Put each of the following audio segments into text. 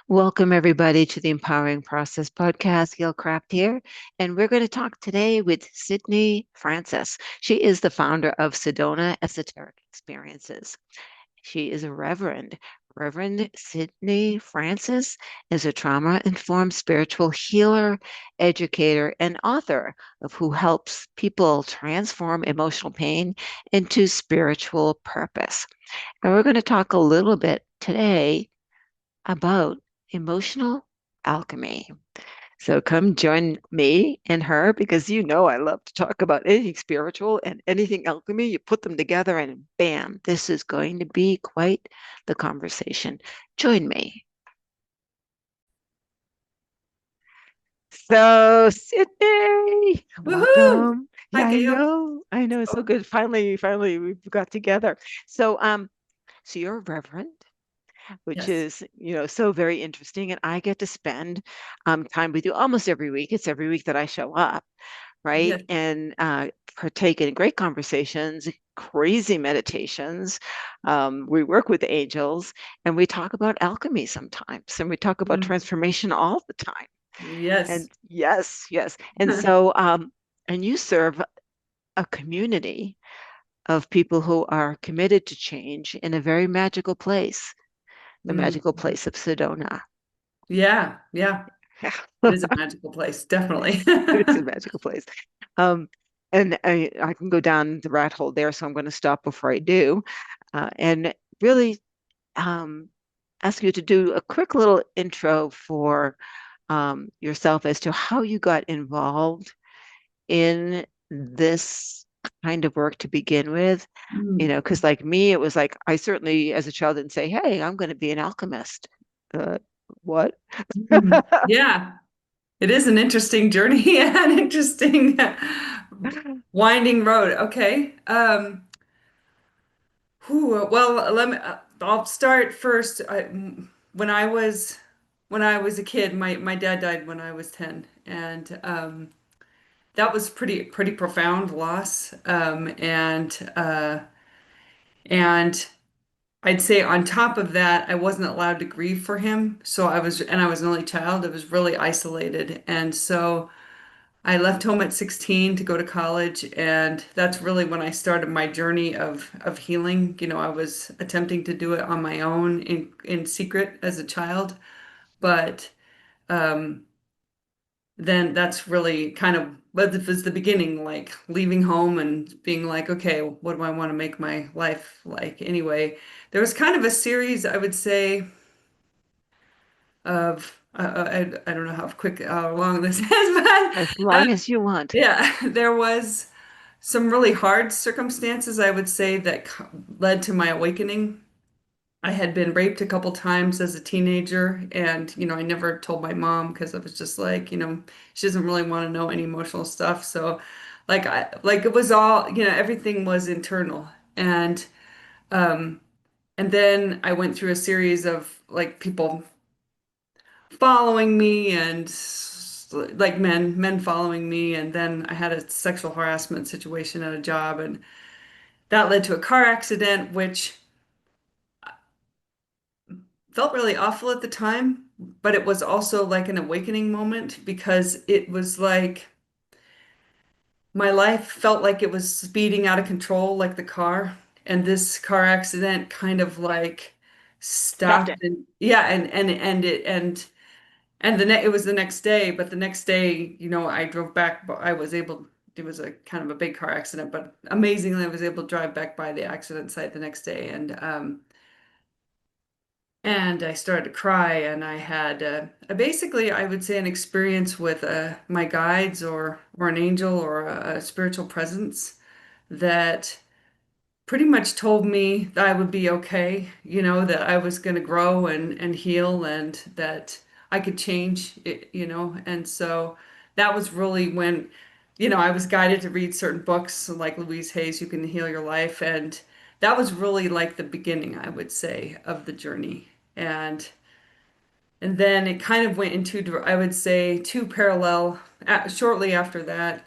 Welcome, everybody, to the Empowering Process podcast. Gail Craft here, and we're going to talk today with Sydney Francis. She is the founder of Sedona Esoteric Experiences. She is a reverend. Reverend Sydney Francis is a trauma-informed spiritual healer, educator, and author of who helps people transform emotional pain into spiritual purpose. And we're going to talk a little bit today about emotional alchemy. So come join me and her because you know I love to talk about anything spiritual and anything alchemy. You put them together and bam, this is going to be quite the conversation. Join me. So, Sydney, Woohoo! welcome. Hi, Yeah, I Gail. know. I know. It's so Oh, good. Finally, we've got together. So, so you're a reverend, which yes. is, so very interesting. And I get to spend time with you almost every week. It's every week that I show up, right? Yes. And partake in great conversations, crazy meditations. We work with angels and we talk about alchemy sometimes, and we talk about Mm, transformation all the time. yes. And yes, yes. And so, and you serve a community of people who are committed to change in a very magical place, the Mm, magical place of Sedona. yeah. Yeah. It is a magical place, definitely. It's a magical place. Um, and I can go down the rat hole there, so I'm going to stop before I do, and really um, ask you to do a quick little intro for yourself as to how you got involved in this kind of work to begin with. Mm, Because like me, it was like I certainly, as a child, didn't say, "Hey, I'm going to be an alchemist." Uh, what? mm. Yeah. It is an interesting journey, an interesting winding road. Okay. Well, I'll start first. When I was when I was a kid, my dad died when I was 10, and that was pretty profound loss. And I'd say on top of that, I wasn't allowed to grieve for him. And I was an only child. I was really isolated. And so I left home at 16 to go to college. And that's really when I started my journey of healing. I was attempting to do it on my own in secret as a child. But um, then that's really kind of what was the beginning, like leaving home and being like, okay, what do I want to make my life like anyway? There was kind of a series, I would say, of I don't know how long this is, but As long as you want. yeah, there was some really hard circumstances, I would say, that led to my awakening. I had been raped a couple times as a teenager, and I never told my mom because I was just like, she doesn't really want to know any emotional stuff. So, like it was all, everything was internal, and um, and then I went through a series of like people following me and like men following me, and then I had a sexual harassment situation at a job, and that led to a car accident, which felt really awful at the time, but it was also like an awakening moment because it was like my life felt like it was speeding out of control, like the car. And this car accident kind of like Stopped stopped it. and yeah, it was the next day, but the next day, I drove back, but it was a kind of a big car accident, but amazingly I was able to drive back by the accident site the next day, and I started to cry, and I had basically, I would say, an experience with my guides or an angel or a spiritual presence that pretty much told me that I would be okay, that I was going to grow and heal, and that I could change it, and so that was really when, I was guided to read certain books like Louise Hay's You Can Heal Your Life, and that was really like the beginning, I would say, of the journey. And then it kind of went into, I would say, two parallel, shortly after that.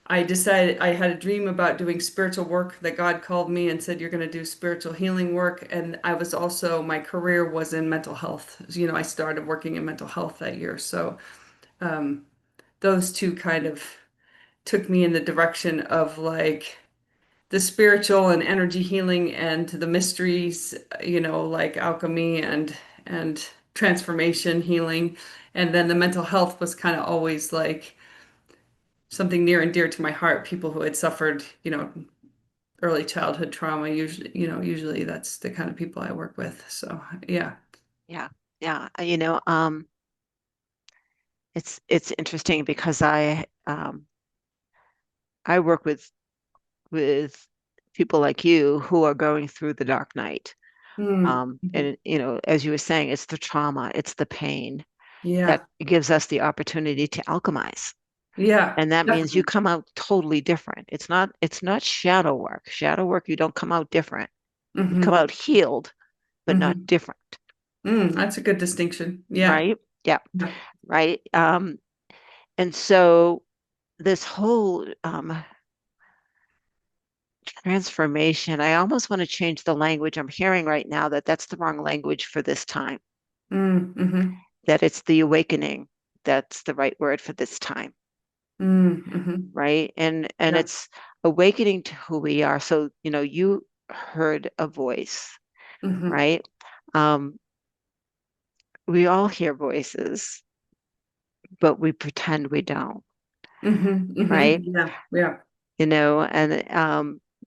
I decided I had a dream about doing spiritual work that God called me and said, you're going to do spiritual healing work. And I was also, my career was in mental health. You know, I started working in mental health that year. So um, those two kind of took me in the direction of like the spiritual and energy healing and the mysteries, you know, like alchemy and transformation healing. And then the mental health was kind of always like something near and dear to my heart. People who had suffered, you know, early childhood trauma, usually, you know, usually that's the kind of people I work with. So, yeah. Yeah, yeah. It's interesting because I work with people like you who are going through the dark night. Mm, mhm. And as you were saying, it's the trauma, it's the pain that Yeah. gives us the opportunity to alchemize. Yeah. And that means you Definitely. come out totally different. It's not shadow work. Shadow work, you don't come out different. You come Hmm. out healed, but not Hmm. different, That's a good distinction. Yeah. right? Yeah, Yeah. right. And so this whole transformation, I almost want to change the language. I'm hearing right now that that's the wrong language for this time, Mm-hmm. that it's the awakening. That's the right word for this time, Mm-hmm. right? And Yeah. it's awakening to who we are. So, you heard a voice, Hmm. right? Um, we all hear voices, but we pretend we don't, Hmm. right? Hmm. Yeah. Yeah. And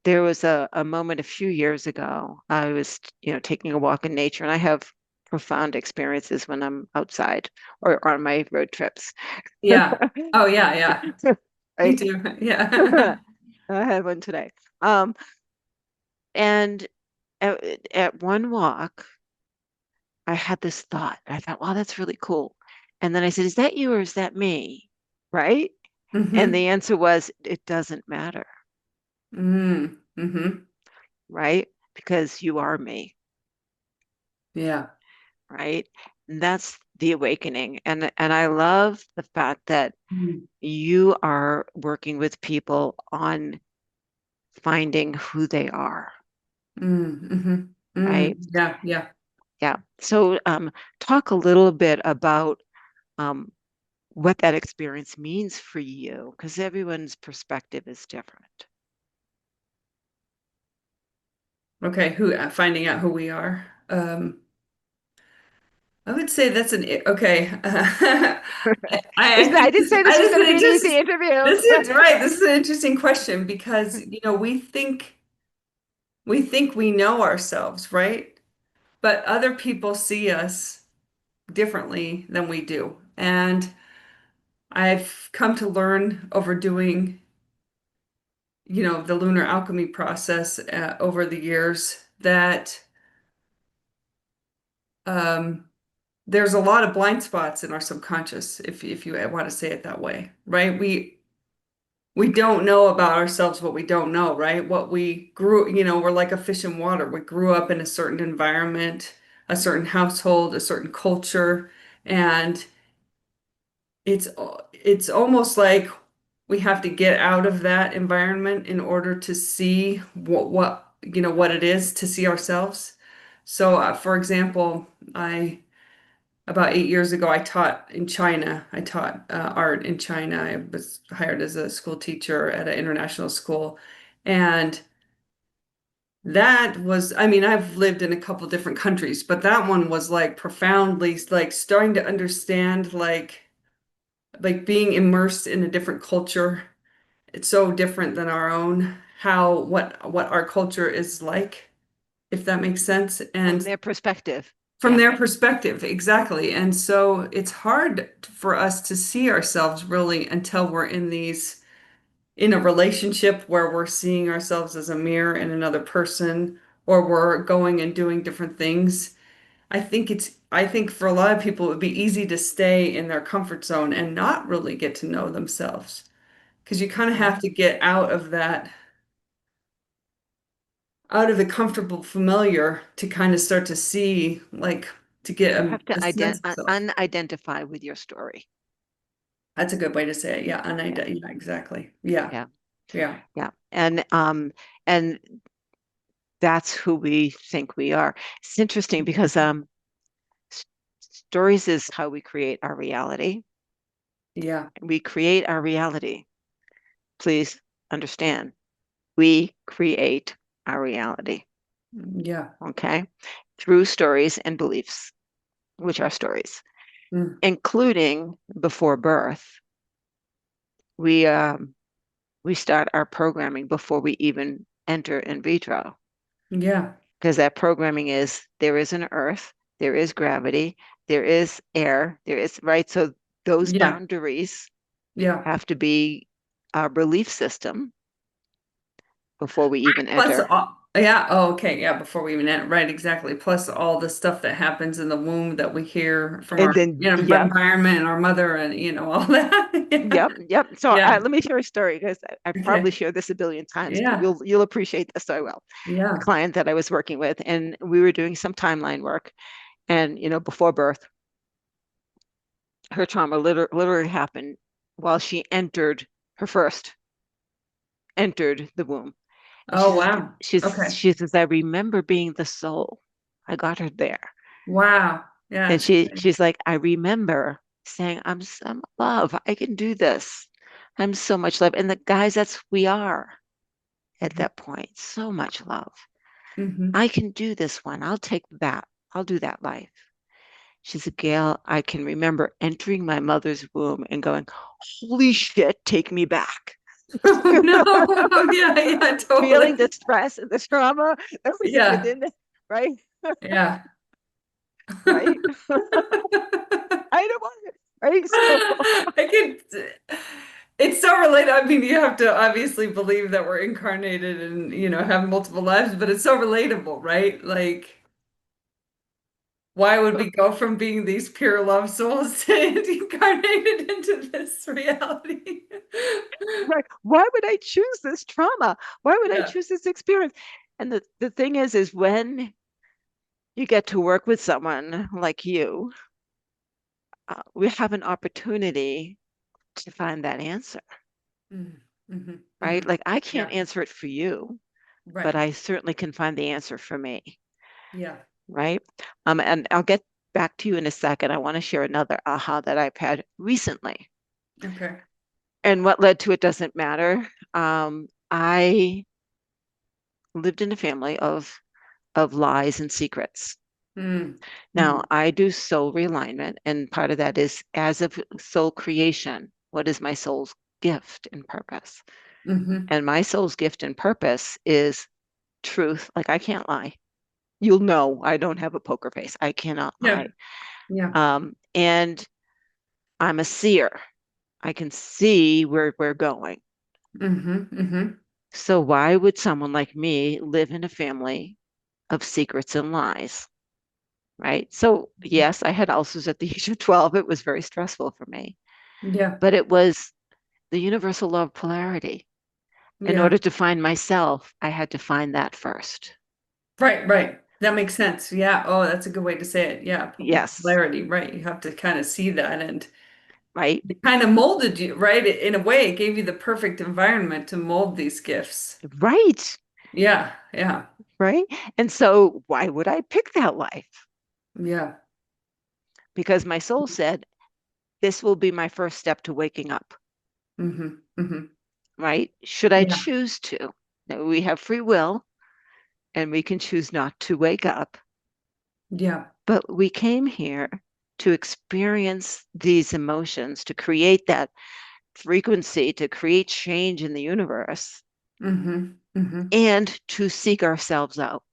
there was a moment a few years ago. I was, taking a walk in nature, and I have profound experiences when I'm outside or on my road trips. Yeah. Oh, yeah. Yeah. Me Right? too. Yeah. I had one today. Um, and at, at one walk, I had this thought. I thought, wow, that's really cool. And then I said, is that you or is that me? Right? And Hmm. the answer was, it doesn't matter, Mm-hmm. right? Because you are me, Yeah. right? And that's the awakening. And I love the fact that you are working with people on finding who they are, Mm-hmm. right? Yeah. Yeah. Yeah. So talk a little bit about um, what that experience means for you, because everyone's perspective is different. Okay. Finding out who we are. I would say that's okay. I didn't say I this was just going to be it an easy just interview. this is right. This is an interesting question because you know we think we know ourselves, right? But other people see us differently than we do. And I've come to learn over doing, you know, the lunar alchemy process over the years that um, there's a lot of blind spots in our subconscious, if you want to say it that way, right? We don't know about ourselves what we don't know, right? What we grew, you know, we're like a fish in water. We grew up in a certain environment, a certain household, a certain culture, and it's almost like we have to get out of that environment in order to see what you know what it is to see ourselves. So, for example, I about 8 years ago, I taught in China. I taught art in China. I was hired as a school teacher at an international school, and that was, I mean, I've lived in a couple different countries, but that one was like profoundly like starting to understand like being immersed in a different culture. It's so different than our own, how what our culture is like, if that makes sense. From And their perspective. from Yeah. their perspective, exactly. And so it's hard for us to see ourselves really until we're in a relationship where we're seeing ourselves as a mirror in another person, or we're going and doing different things. I think for a lot of people, it would be easy to stay in their comfort zone and not really get to know themselves. Because you kind of Yeah. have to get out of that, out of the comfortable familiar to kind of start to see, like, to get You have to a sense of self. unidentify with your story. That's a good way to say it. Yeah, Yeah, yeah, exactly. Yeah, yeah, yeah. yeah. And that's who we think we are. It's interesting because s- stories is how we create our reality. Yeah, We create our reality. Please understand, we create our reality, yeah. okay? Through stories and beliefs, which are stories, Mm, including before birth. We start our programming before we even enter in vitro, yeah, because that programming is there is an earth, there is gravity, there is air, there is, right? So those yeah, boundaries yeah. have to be our belief system before we even Plus, enter. yeah, oh, okay, yeah, before we even end, right, exactly. Plus all the stuff that happens in the womb that we hear from And our, then, yep, environment and our mother and, all that. Yeah, yep, yep. So yeah, let me share a story because I've probably okay, shared this a billion times, but yeah, you'll appreciate this so well. A yeah. client that I was working with, and we were doing some timeline work, and before birth, her trauma literally happened while she her first entered the womb. And Oh, wow. Okay. she says, I remember being the soul. I got her there. Wow. Yeah, And it's she's like, I remember saying, I'm love. I can do this. I'm so much love. And the guys, that's who we are at hmm that point. So much love. hmm I can do this one. I'll take that. I'll do that life. She's a Gail. I can remember entering my mother's womb and going, holy shit, take me back. Oh, no. Yeah, yeah, Feeling the totally. stress and the trauma, everything Yeah, within it, right? yeah. Right? I don't want it. Right? So I could, it's so related. I mean, you have to obviously believe that we're incarnated and, have multiple lives, but it's so relatable, right? Like, why would we go from being these pure love souls to incarnated into this reality? right. Why would I choose this trauma? Why would I Yeah. choose this experience? And the thing is when you get to work with someone like you, we have an opportunity to find that answer, Mm, hmm right? hmm Like I can't Yeah. answer it for you, but Right. I certainly can find the answer for me, Yeah. right? And I'll get back to you in a second. I want to share another aha that I've had recently. Okay. And what led to it doesn't matter. I lived in a family of lies and secrets. Mm, Now, hmm I do soul realignment, and part of that is as of soul creation, what is my soul's gift and purpose? hmm And my soul's gift and purpose is truth. Like I can't lie. You'll know I don't have a poker face. I cannot Yeah. lie. Yeah. And I'm a seer. I can see where we're going. hmm hmm So why would someone like me live in a family of secrets and lies? Right. So, yes, I had ulcers at the age of 12. It was very stressful for me, Yeah. but it was the universal law of polarity. In Yeah. order to find myself, I had to find that first. Right, right. That makes sense. Yeah. Oh, that's a good way to say it. Yeah. Yes. Polarity, right. You have to kind of see that and Right. it kind of molded you, right? In a way, it gave you the perfect environment to mold these gifts. Right. Yeah. Yeah. Right. And so, why would I pick that life? Yeah. Because my soul said, this will be my first step to waking up. hmm hmm Right. Should I Yeah. choose to? Now, we have free will and we can choose not to wake up. Yeah. But we came here to experience these emotions, to create that frequency, to create change in the universe, hmm hmm and to seek ourselves out,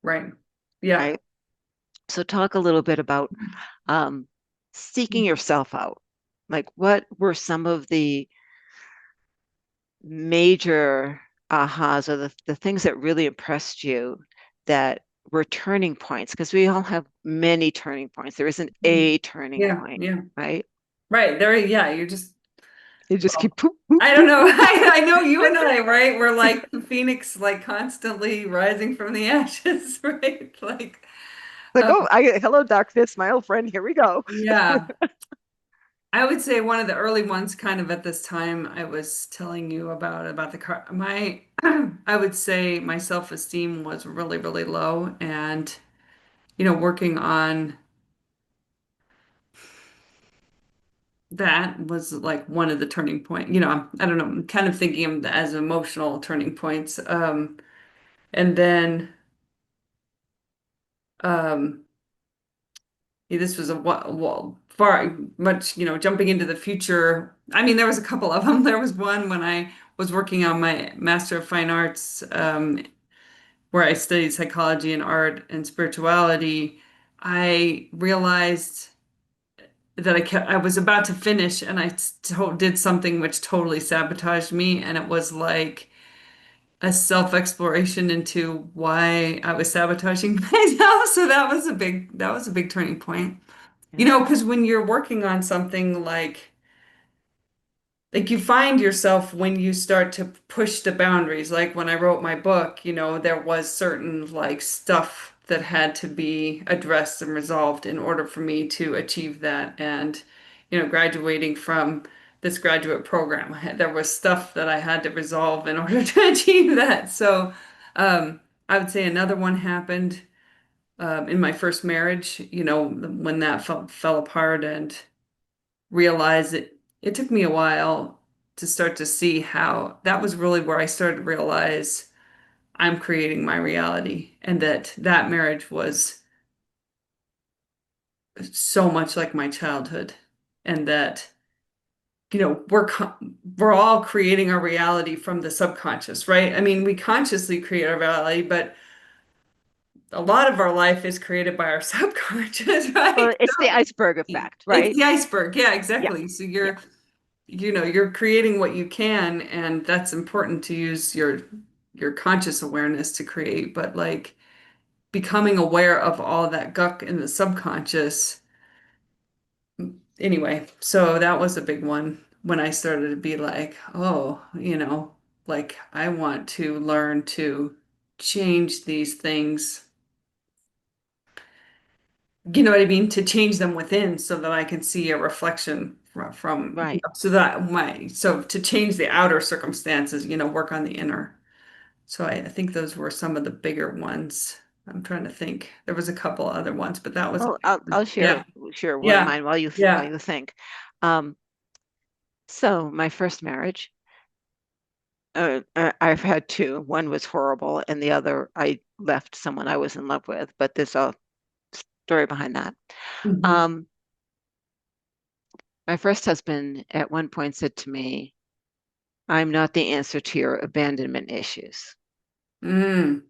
Right. Yeah. right? So, talk a little bit about um, seeking yourself out. Like, what were some of the major ahas or the things that really impressed you that were turning points? Because we all have many turning points. There isn't a turning Yeah. point, Yeah. right? Right. There, yeah, you're just, You just well, keep poop, poop, I don't poop, know. poop, poop. I know you and I, right? We're like the phoenix, like constantly rising from the ashes, right? Like, Like, um, oh, hello, darkness, my old friend. Here we go. yeah. I would say one of the early ones kind of at this time I was telling you about the car. My I would say my self-esteem was really, really low and working on that was like one of the turning point. I don't know, I'm kind of thinking of them as emotional turning points. And then um this was far much, jumping into the future. I mean, there was a couple of them. There was one when I was working on my Master of Fine Arts, where I studied psychology and art and spirituality. I realized that I was about to finish and did something which totally sabotaged me. And it was like a self-exploration into why I was sabotaging myself. So that was a big turning point. Yeah. Because when you're working on something like you find yourself when you start to push the boundaries, like when I wrote my book, there was certain like stuff that had to be addressed and resolved in order for me to achieve that. And, graduating from this graduate program, there was stuff that I had to resolve in order to achieve that. So, I would say another one happened in my first marriage, when that fell apart and realized it took me a while to start to see how that was really where I started to realize I'm creating my reality and that marriage was so much like my childhood and that we're all creating our reality from the subconscious, right? I mean, we consciously create our reality, but a lot of our life is created by our subconscious, Well, right? it's the iceberg effect, It's right? the iceberg. Yeah, Yeah. exactly. So Yeah. you're creating what you can, and that's important to use your conscious awareness to create, but like becoming aware of all that guck in the subconscious. Anyway, so that was a big one when I started to be like, oh, like I want to learn to change these things. You know what I mean? To change them within so that I can see a reflection Right. so that so to change the outer circumstances, work on the inner. So I think those were some of the bigger ones. I'm trying to think. There was a couple other ones, but that was a Well, big one. I'll Yeah. share one of Yeah. mine while Yeah. you think. Um, so my first marriage, I've had two. One was horrible, and the other I left someone I was in love with. But there's a story behind that. Hmm. Um, my first husband at one point said to me, "I'm not the answer to your abandonment issues." Mm.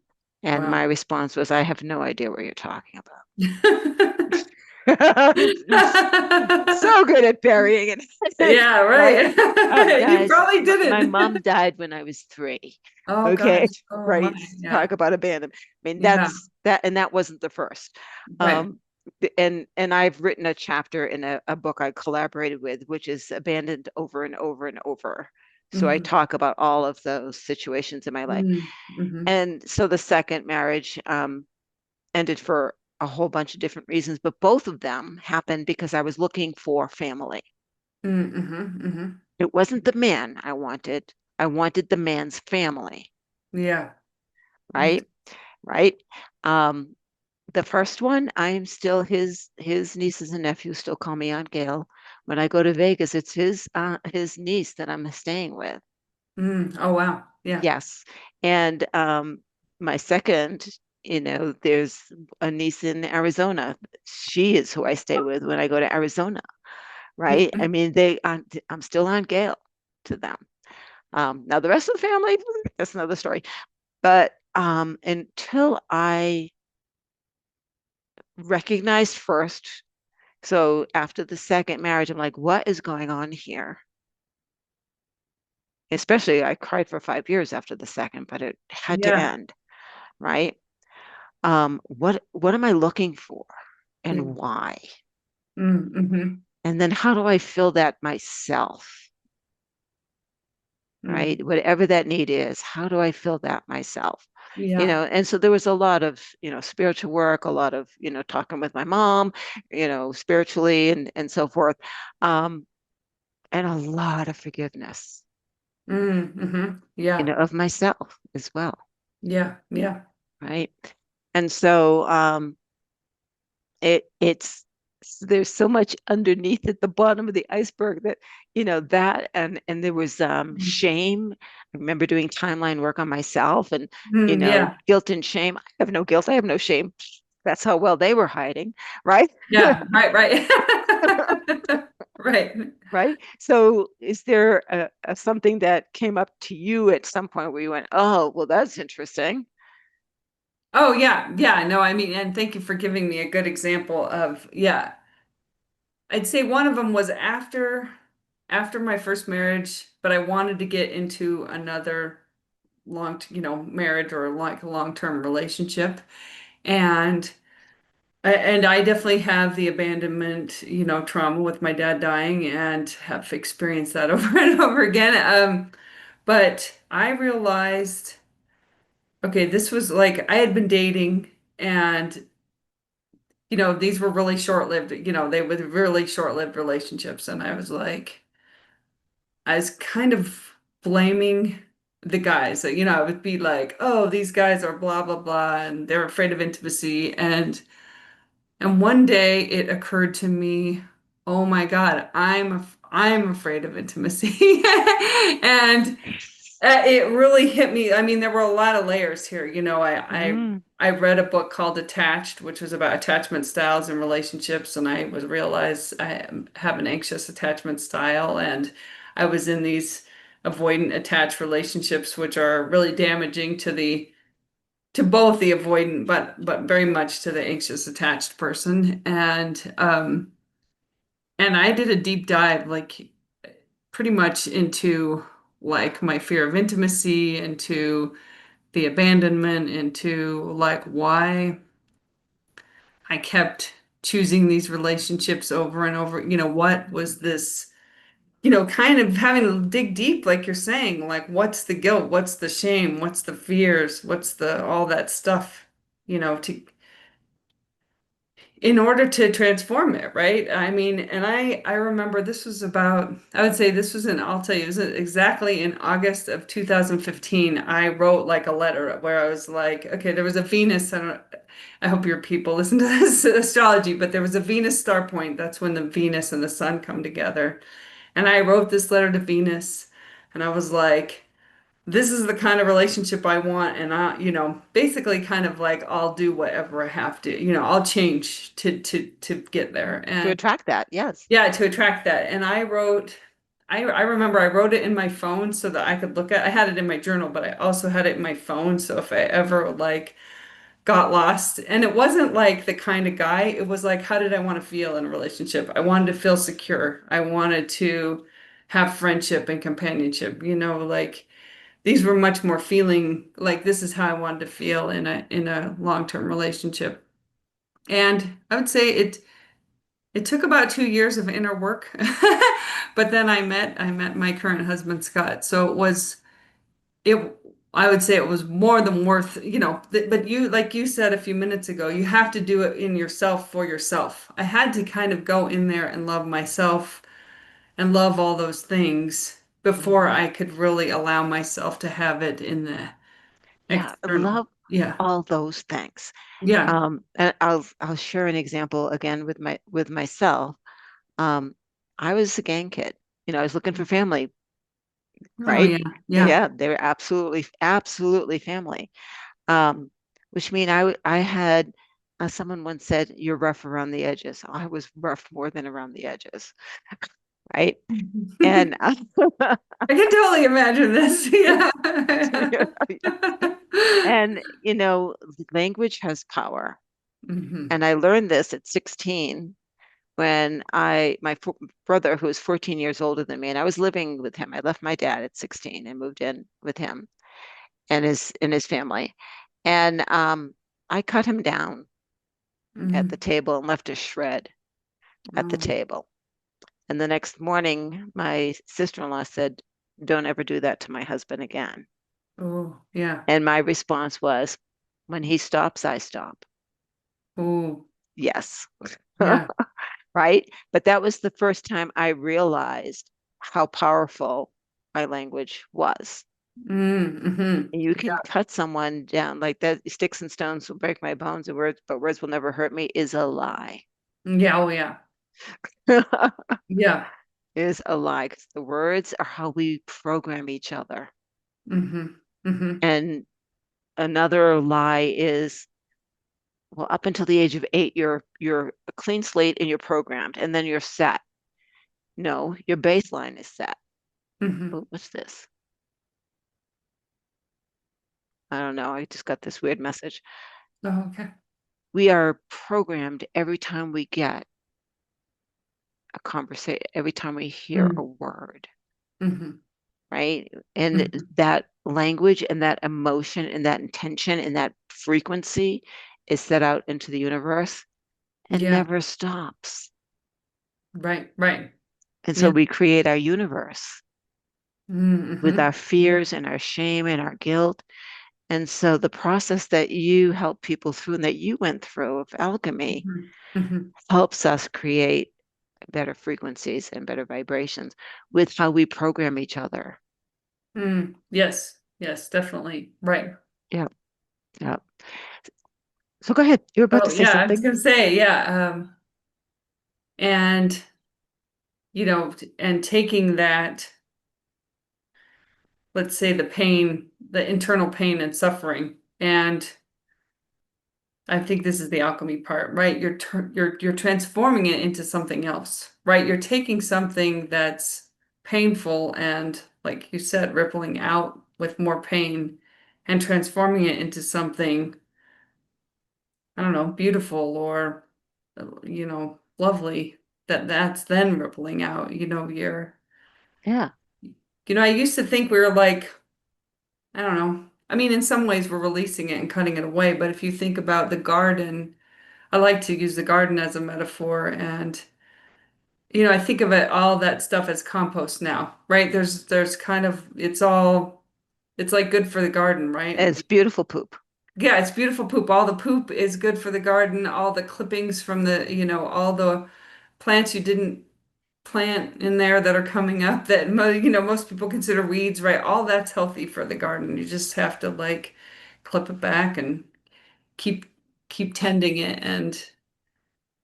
And Wow. my response was, "I have no idea what you're talking about." So good at burying it, Yeah, right? right. You Guys, probably my didn't. mom died when I was 3. Oh Okay, gosh. Oh my. right. Yeah. Talk about abandonment. I mean, Yeah. that's that, and that wasn't the first. Right. Um, and I've written a chapter in a book I collaborated with, which is abandoned over and over and over. So I Hmm. talk about all of those situations in my life. Mm-hmm. And so the second marriage ended for a whole bunch of different reasons, but both of them happened because I was looking for family. Mm-hmm. Hmm. It wasn't the man I wanted. I wanted the man's family, Yeah. Mm. right? Right. Um, the first one, I'm still his nieces and nephews still call me Aunt Gail. When I go to Vegas, it's his niece that I'm staying with. Mm. Oh wow. Yeah. Yes. And my second, there's a niece in Arizona. She is who I stay with when I go to Arizona, right? I Mhm. mean, I'm still on Gail to them. Now the rest of the family, that's another story. But until I recognized first, so after the second marriage, I'm like, what is going on here? Especially I cried for 5 years after the second, but it had to Yeah. end, right? What am I looking for and Mm. why? Mm-hmm. And then how do I fill that myself, Mm. right? Whatever that need is, how do I fill that myself? Yeah. And so there was a lot of, spiritual work, a lot of, talking with my mom, spiritually and so forth. and a lot of forgiveness, Yeah. of myself as well, Yeah. Yeah. right? And so it's there's so much underneath at the bottom of the iceberg that that and there was shame. I remember doing timeline work on myself and Yeah. guilt and shame. I have no guilt, I have no shame. That's how well they were hiding, right? Yeah. Right. Right. Right. Right. So is there a something that came up to you at some point where you went, oh, well, that's interesting? Oh, yeah. Yeah. No, I mean, and thank you for giving me a good example of, yeah. I'd say one of them was after my first marriage, but I wanted to get into another marriage or like a long-term relationship. And and I definitely have the abandonment, trauma with my dad dying and have experienced that over and over again. But I realized, okay, this was like I had been dating and these were really short-lived, they were really short-lived relationships. And I was kind of blaming the guys. I would be like, oh, these guys are blah, blah, blah, and they're afraid of intimacy. And one day it occurred to me, oh my God, I'm afraid of intimacy. And it really hit me. I mean, there were a lot of layers here. Mm, I read a book called Attached, which was about attachment styles and relationships, and I was realized I have an anxious attachment style, and I was in these avoidant attached relationships, which are really damaging to both the avoidant, but very much to the anxious attached person. And I did a deep dive, like pretty much into like my fear of intimacy, into the abandonment, into like why I kept choosing these relationships over and over. What was this, kind of having to dig deep, like you're saying, like what's the guilt, what's the shame, what's the fears, what's the all that stuff, to in order to transform it, right? I mean, and I remember this was about, I would say this was in, I'll tell you, it was exactly in August of 2015. I wrote like a letter where I was like, okay, there was a Venus, I hope your people listen to this astrology, but there was a Venus star point. That's when the Venus and the sun come together. And I wrote this letter to Venus, and I was like, this is the kind of relationship I want. And basically kind of like I'll do whatever I have to, I'll change to get there. to And attract that, yes. yeah, to attract that. And I remember I wrote it in my phone so that I could look at, I had it in my journal, but I also had it in my phone. So if I ever like got lost, and it wasn't like the kind of guy, it was like, how did I want to feel in a relationship? I wanted to feel secure. I wanted to have friendship and companionship, like these were much more feeling like this is how I wanted to feel in a long-term relationship. And I would say it took about 2 years of inner work, but then I met my current husband Scott. So it I would say it was more than worth, but you like you said a few minutes ago, you have to do it in yourself for yourself. I had to kind of go in there and love myself and love all those things before Mhm. I could really allow myself to have it in the Yeah, I external. love Yeah. all those things. Yeah. And I'll share an example again with myself. Um, I was a gang kid. I was looking for family, Oh right? yeah. Yeah. Yeah, they were absolutely family. Um, which mean I had someone once said, "You're rough around the edges." I was rough more than around the edges, right? And I can totally imagine this. Yeah. and language has power. Hmm. And I learned this at 16 when my brother, who was 14 years older than me, and I was living with him. I left my dad at 16 and moved in with him and his family. And I cut him down at the Hmm. table and left a shred at the Oh, table. And the next morning, my sister-in-law said, "Don't ever do that to my husband again." oh, yeah. And my response was, "When he stops, I stop." Oh, Yes. yeah. Right? But that was the first time I realized how powerful my language was. Mm-hmm. And you can cut someone down like that. Sticks and stones will break my bones, and words, but words will never hurt me is a lie. Yeah, oh yeah. Yeah. Is a lie because the words are how we program each other. Mm-hmm. Mm-hmm. And another lie is, well, up until the age of 8, you're a clean slate and you're programmed, and then you're set. No, your baseline is set. Mm-hmm. Oh, what's this? I don't know. I just got this weird message. Oh, okay. We are programmed every time we get a conversation, every time we hear a word, Mm-hmm. right? And Mm-hmm. that language and that emotion and that intention and that frequency is set out into the universe and Yeah. never stops. Right. Right. And so Yeah. we create our universe with Mm-hmm. our Yeah. fears and our shame and our guilt. And so the process that you help people through and that you went through of alchemy Mm-hmm. Mm-hmm. helps us create better frequencies and better vibrations with how we program each other. Mm. Yes. Yes, definitely. Right. Yeah, yeah. So go ahead. You were about Oh, to say yeah, I was something. gonna say, yeah. And and taking that, let's say the pain, the internal pain and suffering, and I think this is the alchemy part, right? You're transforming it into something else, right? You're taking something that's painful and, like you said, rippling out with more pain and transforming it into something, I don't know, beautiful or lovely that's then rippling out. Yeah. I used to think we were like, I don't know. I mean, in some ways we're releasing it and cutting it away, but if you think about the garden, I like to use the garden as a metaphor, and I think of it all that stuff as compost now, right? There's kind of it's like good for the garden, right? It's beautiful poop. Yeah, it's beautiful poop. All the poop is good for the garden, all the clippings from all the plants you didn't plant in there that are coming up that most people consider weeds, right? All that's healthy for the garden. You just have to like clip it back and keep keep tending it, and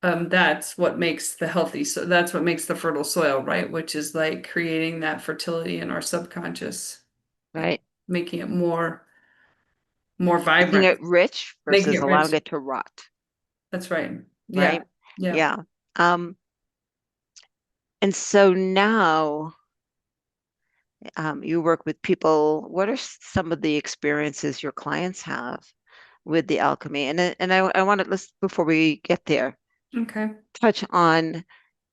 that's what makes the healthy, so that's what makes the fertile soil, right? Which is like creating that fertility in our subconscious and Right? making it more Making vibrant, it rich making versus it rich. allowing it to rot, That's right. Yeah. right? Yeah. Yeah. Um, and so now you work with people. What are some of the experiences your clients have with the alchemy? And I want to, let's, before we get there, Okay. touch on,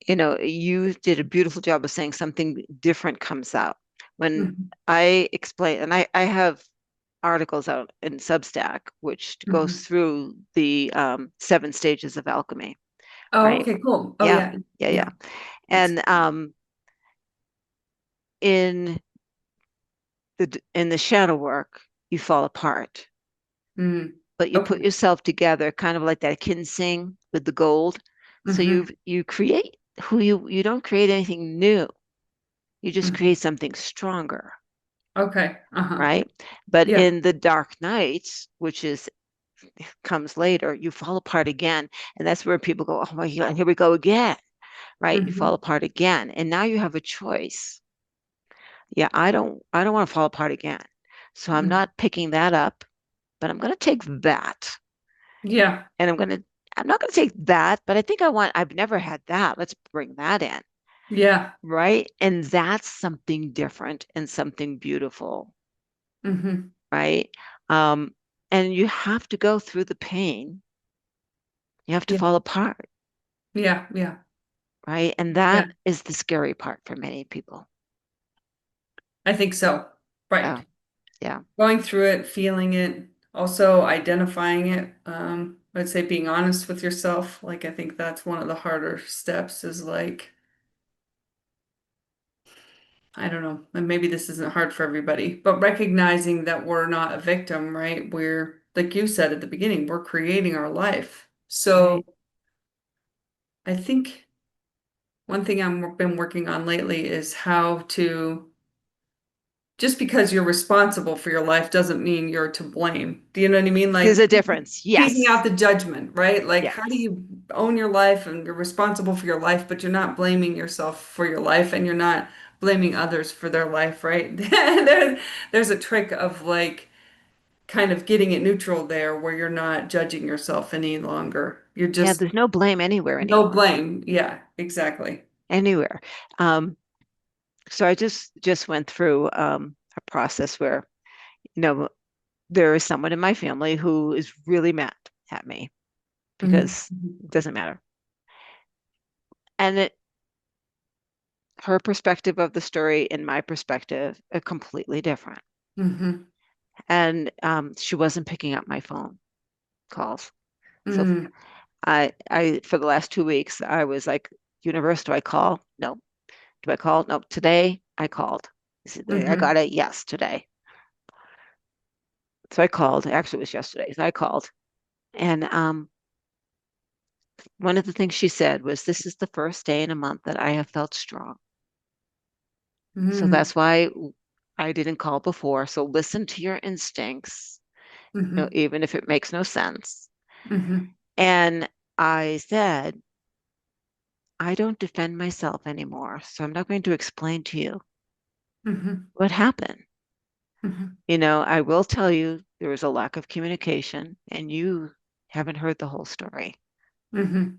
you did a beautiful job of saying something different comes out. When Hmm. I explain, and I have articles out in Substack, which goes Hmm. through the 7 stages of alchemy, Oh, right? okay, cool. Oh, Yeah, yeah. yeah, yeah. Yeah. It's And in the shadow work, you fall apart, mm, but you put okay. yourself together, kind of like that ginseng with the gold. So Hmm. you create who you don't create anything new. You just Hmm. create something stronger, Okay. Uh-huh. right? But Yeah. in the dark nights, which is comes later, you fall apart again. And that's where people go, oh my God, here we go again, right? You fall Hmm. apart again. And now you have a choice. Yeah, I don't want to fall apart again. So I'm Hmm. not picking that up, but I'm going to take that. Yeah. And I'm not going to take that, but I think I've never had that. Let's bring that in, Yeah. right? And that's something different and something beautiful, Hmm. right? Um, and you have to go through the pain. You have to Yeah. fall apart, Yeah. Yeah. right? And Yeah. that is the scary part for many people. I think so. Yeah, Right. yeah, Going through it, feeling it, also identifying it. I'd say being honest with yourself. Like, I think that's one of the harder steps is like, I don't know, and maybe this isn't hard for everybody, but recognizing that we're not a victim, right? We're, like you said at the beginning, we're creating our life. So right. I think. one thing I've been working on lately is how to, just because you're responsible for your life doesn't mean you're to blame. Do you know what I mean? There's Like a difference. teasing out Yes. the judgment, right? Like, how do Yes. you own your life and you're responsible for your life, but you're not blaming yourself for your life and you're not blaming others for their life, right? There's a trick of like kind of getting it neutral there where you're not judging yourself any longer. You're Yeah, just there's no blame anywhere no anymore. blame. Yeah, exactly. Anywhere. Um, so I just went through a process where, you know, there is someone in my family who is really mad at me Mhm, because it doesn't matter. And her perspective of the story and my perspective are completely different. mhm, And she wasn't picking up my phone calls. So mhm, for the last 2 weeks, I was like, universe, do I call? No. Do I call? No. Today I called. He said, I mhm, got it. Yes, today. So I called. Actually, it was yesterday. So I called. And one of the things she said was, this is the first day in a month that I have felt strong. So mhm, that's why I didn't call before. So listen to your instincts, mhm, even if it makes no sense. mhm, And I said, I don't defend myself anymore. So I'm not going to explain to you mhm, what happened. mhm, I will tell you there was a lack of communication and you haven't heard the whole story. mhm,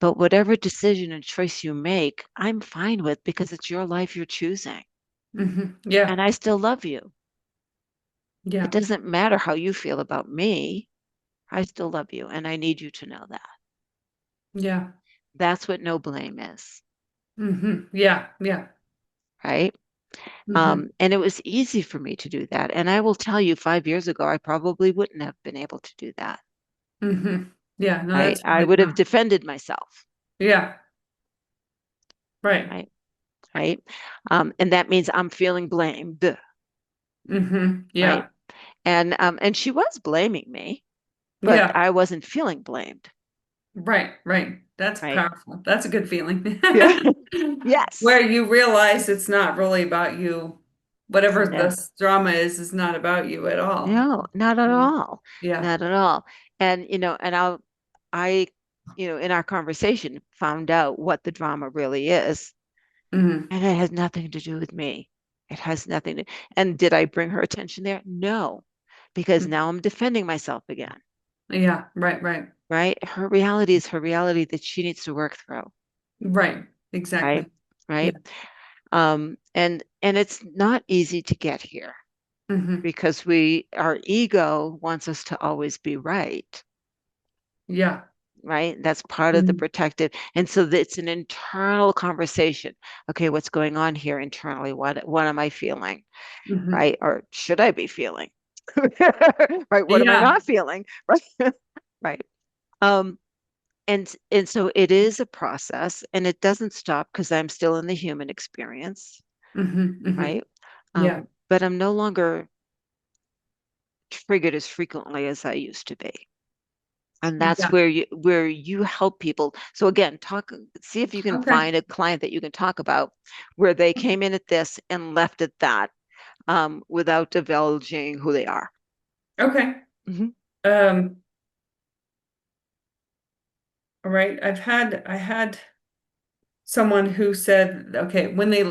But whatever decision and choice you make, I'm fine with because it's your life you're choosing. mhm. And Yeah, I still love you. It yeah, doesn't matter how you feel about me. I still love you. And I need you to know that. yeah. That's what no blame is, Yeah, yeah. right? Hmm. And it was easy for me to do that. And I will tell you, 5 years ago, I probably wouldn't have been able to do that, Hmm. Yeah, no, right? that's I really would have tough. defended myself, Yeah, right. right? Right. And that means I'm feeling blamed, right? Yeah, And she was blaming me, but yeah. I wasn't feeling blamed, Right, right. That's right? powerful. That's a good feeling. Yeah. Yes. Where you realize it's not really about you. Whatever No, this drama is not about you at all. no, not at all. Yeah. Not at all. And I, in our conversation found out what the drama really is. Hmm. And it has nothing to do with me. It has nothing to, and did I bring her attention there? No, because now I'm defending myself again, Yeah, right, right. right? Her reality is her reality that she needs to work through, Right. right? Exactly. Yeah. Right. And it's not easy to get here Hmm. because our ego wants us to always be right, Yeah. right? That's part of the Hmm. protective. And so it's an internal conversation. Okay, what's going on here internally? What am I feeling? Hmm. Right? Or should I be feeling? Right? What am I Yeah. not feeling? Right? Right. Um, and so it is a process and it doesn't stop because I'm still in the human experience, Hmm. right? Yeah. But I'm no longer triggered as frequently as I used to be. And that's Yeah. where you help people. So again, see if you can Okay. find a client that you can talk about where they came in at this and left at that, without divulging who they are. Okay. Mhm. Um, all right. I had someone who said, okay, when they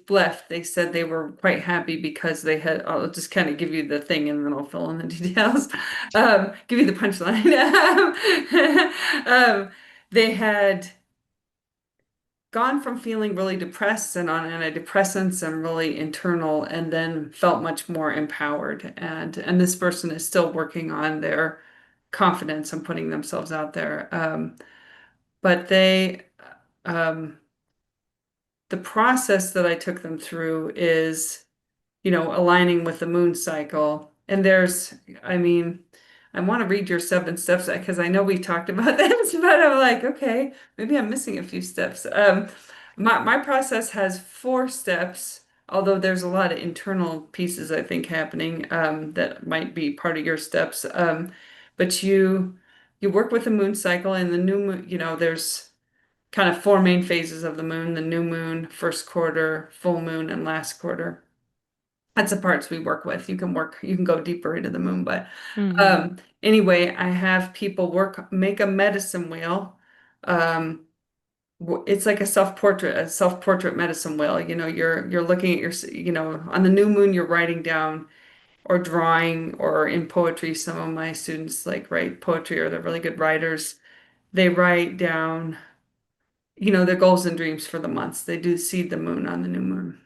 left, they said they were quite happy because they had. I'll just kind of give you the thing, and then I'll fill in the details. Give you the punchline. Um, they had gone from feeling really depressed and on antidepressants and really internal, and then felt much more empowered. And this person is still working on their confidence and putting themselves out there. But they. Um, the process that I took them through is, aligning with the moon cycle. And I mean, I want to read your 7 steps because I know we talked about this, but I'm like, okay, maybe I'm missing a few steps. My process has 4 steps, although there's a lot of internal pieces I think happening that might be part of your steps. But you work with the moon cycle and the new moon, there's kind of four main phases of the moon, the new moon, first quarter, full moon, and last quarter. That's the parts we work with. You can go deeper into the moon, but Hmm. anyway, I have people make a medicine wheel. Um, it's like a self-portrait medicine wheel. You know, you're looking at on the new moon, you're writing down or drawing, or in poetry, some of my students like write poetry, or they're really good writers. They write down, their goals and dreams for the months. They do seed the moon on the new moon.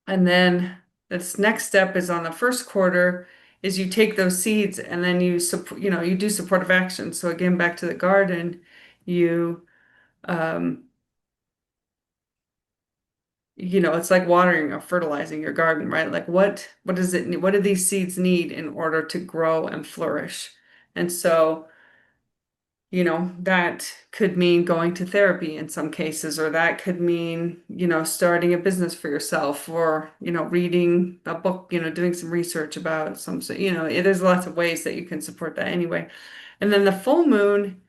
And then this next step is on the first quarter is you take those seeds and then you support, you do supportive action. So again, back to the garden, you um, it's like watering or fertilizing your garden, right? Like what does it need? What do these seeds need in order to grow and flourish? And so, that could mean going to therapy in some cases, or that could mean, starting a business for yourself, or, reading a book, doing some research about there's lots of ways that you can support that anyway. And then the full moon,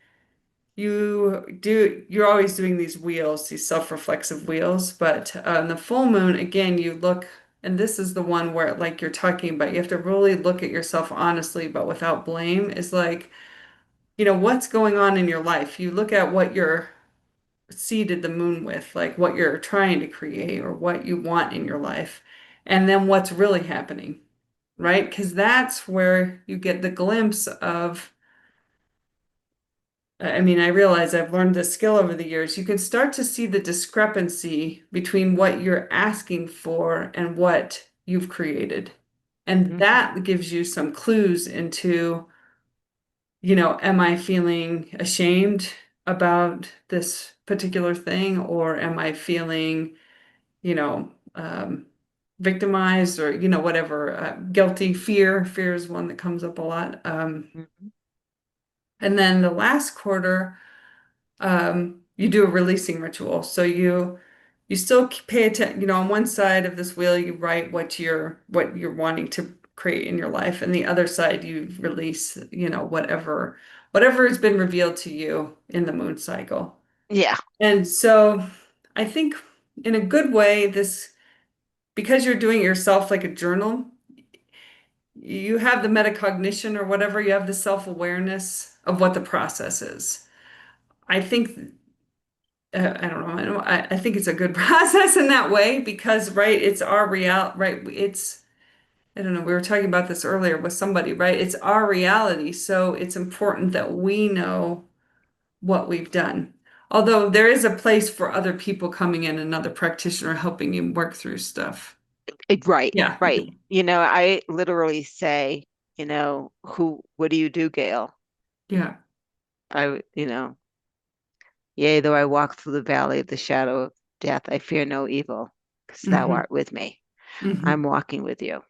you're always doing these wheels, these self-reflexive wheels, but the full moon, again, you look, and this is the one where, like you're talking about, you have to really look at yourself honestly, but without blame, is like, what's going on in your life. You look at what you're seeded the moon with, like what you're trying to create or what you want in your life, and then what's really happening, right? Because that's where you get the glimpse of, I mean, I realize I've learned this skill over the years. You can start to see the discrepancy between what you're asking for and what you've created. And Hmm. that gives you some clues into, am I feeling ashamed about this particular thing, or am I feeling, victimized, or, whatever, guilty, fear. Fear is one that comes up a lot. Hmm. And then the last quarter, you do a releasing ritual. So you still pay attention, on one side of this wheel, you write what you're wanting to create in your life, and the other side you release, whatever has been revealed to you in the moon cycle. Yeah, And so I think in a good way, because you're doing it yourself like a journal, you have the metacognition or whatever, you have the self-awareness of what the process is. I think I don't know. I think it's a good process in that way because, right, it's our real, right? I don't know. We were talking about this earlier with somebody, right? It's our reality. So it's important that we know what we've done. Although there is a place for other people coming in, another practitioner helping you work through stuff. right, Yeah. right. I literally say, what do you do, Gail? Yeah. Yea, though I walk through the valley of the shadow of death, I fear no evil, because thou Hmm. art with me. I'm Hmm. walking with you,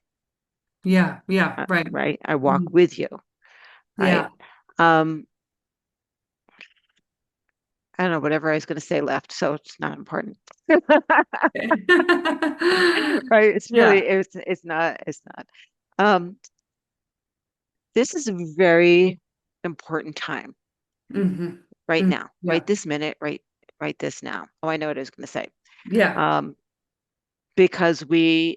Yeah. Yeah. Right. right? I walk Mhm. with you, right? Yeah. Um, I don't know, whatever I was going to say left, so it's not important. Right? It's really, Yeah. it's not. Um, this is a very important time Hmm. right Hmm. now, right Yeah. this minute, right this now. Oh, I know what I was going to say. Yeah. Um, because the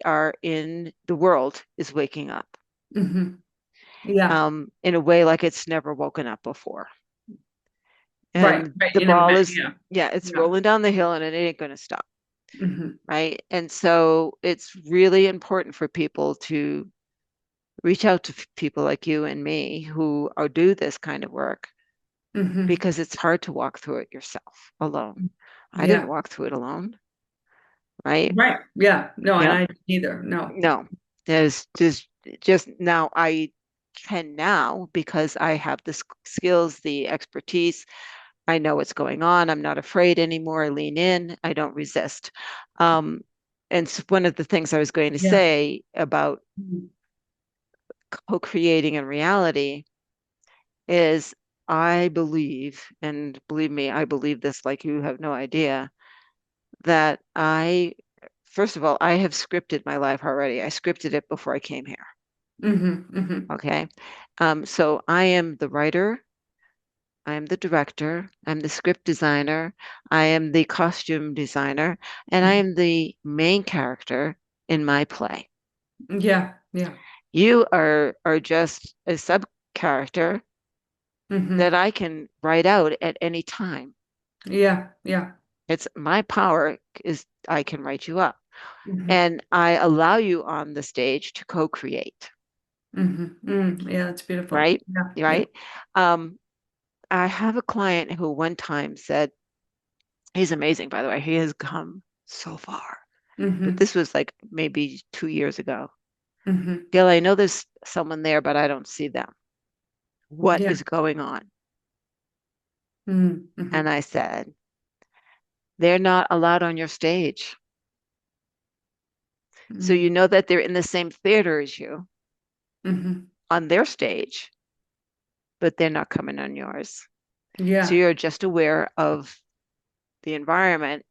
world is waking up Hmm. Yeah. in a way like it's never woken up before. Right. And Right. the ball is, Yeah. yeah, it's Yeah. rolling down the hill and it ain't going to stop, Hmm. right? And so it's really important for people to reach out to people like you and me who do this kind of work Hmm. because it's hard to walk through it yourself alone. I didn't Yeah. walk through it alone, right? Right. Yeah. No, and Yep. I neither. No. No, there's just now I can now because I have the skills, the expertise. I know what's going on. I'm not afraid anymore. I lean in. I don't resist. Um, and so one of the things I was going to Yeah. say about Mhm. co-creating in reality is I believe, and believe me, I believe this like you have no idea, that first of all, I have scripted my life already. I scripted it before I came here. Hmm. Okay. So I am the writer, I am the director, I'm the script designer, I am the costume designer, and I am the main character in my play. Yeah, yeah. You are just a sub character that Hmm. I can write out at any time. Yeah, yeah. It's my power is I can write you up. Hmm. And I allow you on the stage to co-create, Hmm. Mm, yeah, it's beautiful. right? Yeah, yeah. Right. Um, I have a client who one time said, he's amazing, by the way. He has come so far. But Hmm. this was like maybe 2 years ago. Hmm. Gail, I know there's someone there, but I don't see them. What Yeah. is going on? Mm-hmm. And I said, they're not allowed on your stage. So you Mm-hmm. know that they're in the same theater as you Hmm. on their stage, but they're not coming on yours. So Yeah. you're just aware of the environment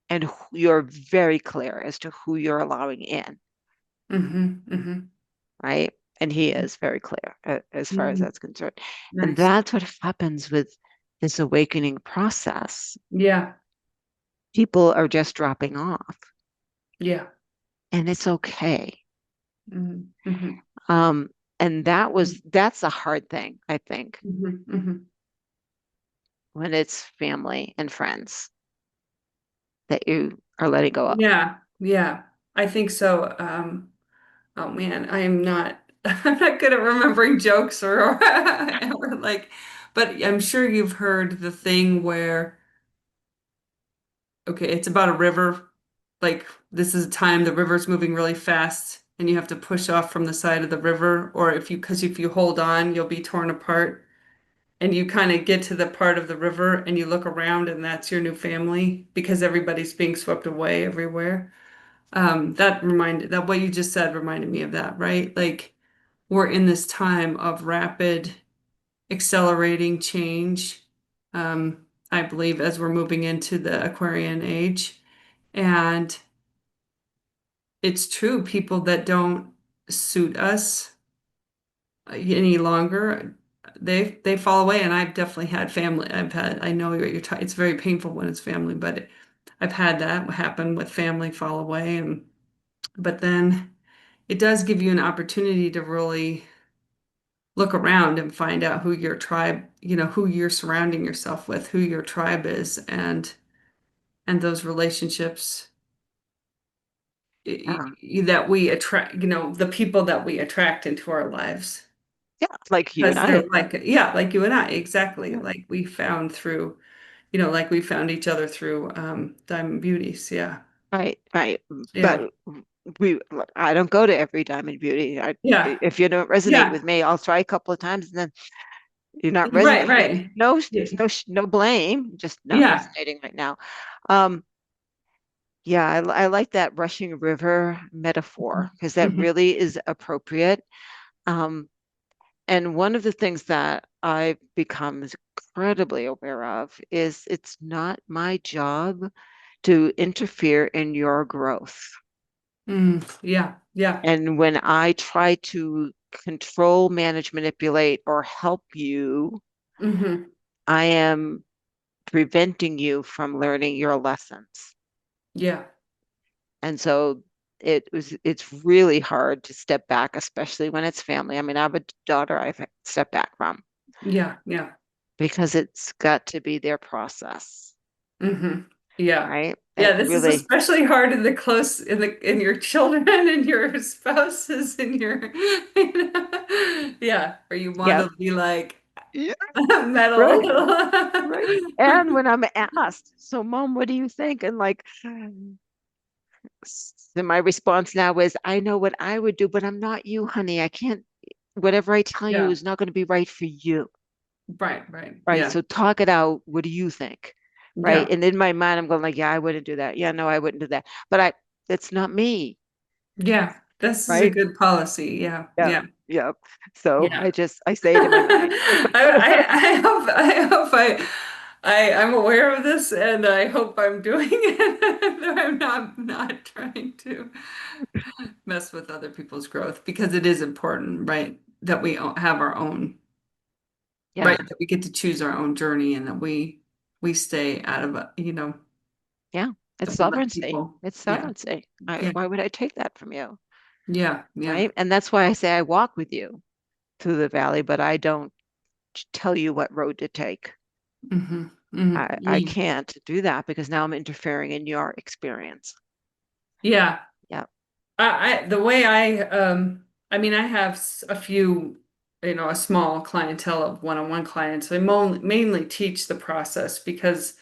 and you're very clear as to who you're allowing in, Hmm. Hmm. right? And he is very clear as far as Hmm. that's concerned. And Nice. that's what happens with this awakening process. Yeah. People are just dropping off, Yeah. and it's okay. Hmm. Hmm. Um, and that's a hard thing, I think, Hmm. Hmm. when it's family and friends that you are letting go of. Yeah. Yeah. I think so. Oh man, I am not I'm not good at remembering jokes or like, but I'm sure you've heard the thing where okay, it's about a river. Like this is a time the river's moving really fast and you have to push off from the side of the river, or if you because if you hold on, you'll be torn apart. And you kind of get to the part of the river and you look around and that's your new family because everybody's being swept away everywhere. That what you just said reminded me of that, right? Like we're in this time of rapid, accelerating change. I believe as we're moving into the Aquarian age. And it's true, people that don't suit us any longer, they fall away. And I've definitely had family. I know what you're talking, it's very painful when it's family, but I've had that happen with family fall away. But then it does give you an opportunity to really look around and find out who your tribe, who you're surrounding yourself with, who your tribe is, and those relationships Yeah. that we attract, the people that we attract into our lives. Yeah, like you and Because I. they're like, yeah, like you and I, exactly. Yeah. Like we found through, like we found each other through Diamond Beauties. Yeah. Right, right. Yeah. But I don't go to every Diamond Beauty. Yeah. If you don't resonate Yeah. with me, I'll try a couple of times and then you're not Right, resonating. right. No, Yeah. no blame, just not Yeah. resonating right now. Um, yeah, I like that rushing river metaphor because that Hmm. really is appropriate. Um, and one of the things that I've become incredibly aware of is it's not my job to interfere in your growth. Mm, yeah. Yeah. And when I try to control, manage, manipulate, or help you, Hmm. I am preventing you from learning your lessons. Yeah. And so it's really hard to step back, especially when it's family. I mean, I have a daughter I've stepped back from Yeah. Yeah. because it's got to be their process, Hmm. Yeah. right? It Yeah, this is really, especially hard in the close in your children and your spouses and your yeah, or you want yeah, to be like yeah, metal. right, right. And when I'm asked, so mom, what do you think? And like, so my response now is, I know what I would do, but I'm not you, honey. I can't, whatever I tell you Yeah. is not going to be right for you. Right, right. Right. Yeah. So talk it out. What do you think? Right. Yeah. And in my mind, I'm going like, yeah, I wouldn't do that. Yeah, no, I wouldn't do that. But it's not me. Yeah. This is a Right. good policy. Yeah. Yeah. Yeah. Yeah. So Yeah. I say it in my mind. I'm aware of this and I hope I'm doing it. I'm not trying to mess with other people's growth because it is important, right? That we have our own. Yeah. right, that we get to choose our own journey and that we stay out of, Yeah. the It's other sovereignty. people. It's Yeah. sovereignty. Yeah. Why would I take that from you? Yeah. Yeah. Right. And that's why I say I walk with you through the valley, but I don't tell you what road to take. Hmm. Hmm. I Yeah. can't do that because now I'm interfering in your experience. Yeah. Yeah. The way I mean, I have a few, a small clientele of one-on-one clients. I mainly teach the process because